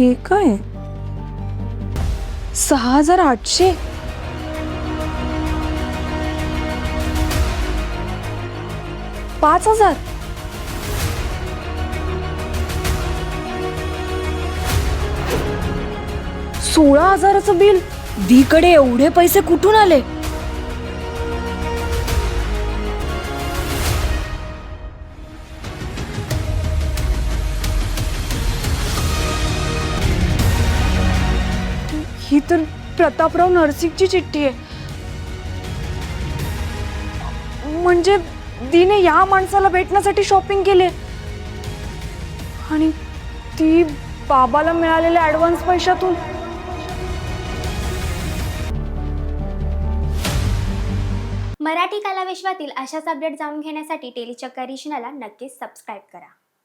हे काय 6800? पाच हजार? 16,000चं बिल? दीकडे एवढे पैसे कुठून आले? ही तर प्रतापराव नरसिंगची चिठ्ठी आहे. म्हणजे दीने या माणसाला भेटण्यासाठी शॉपिंग केले आणि ती बाबाला मिळालेल्या ऍडव्हान्स पैशातून. मराठी कलाविश्वातील अशाच अपडेट जाणून घेण्यासाठी टेलीचक्कर रिजनला नक्कीच सबस्क्राईब करा.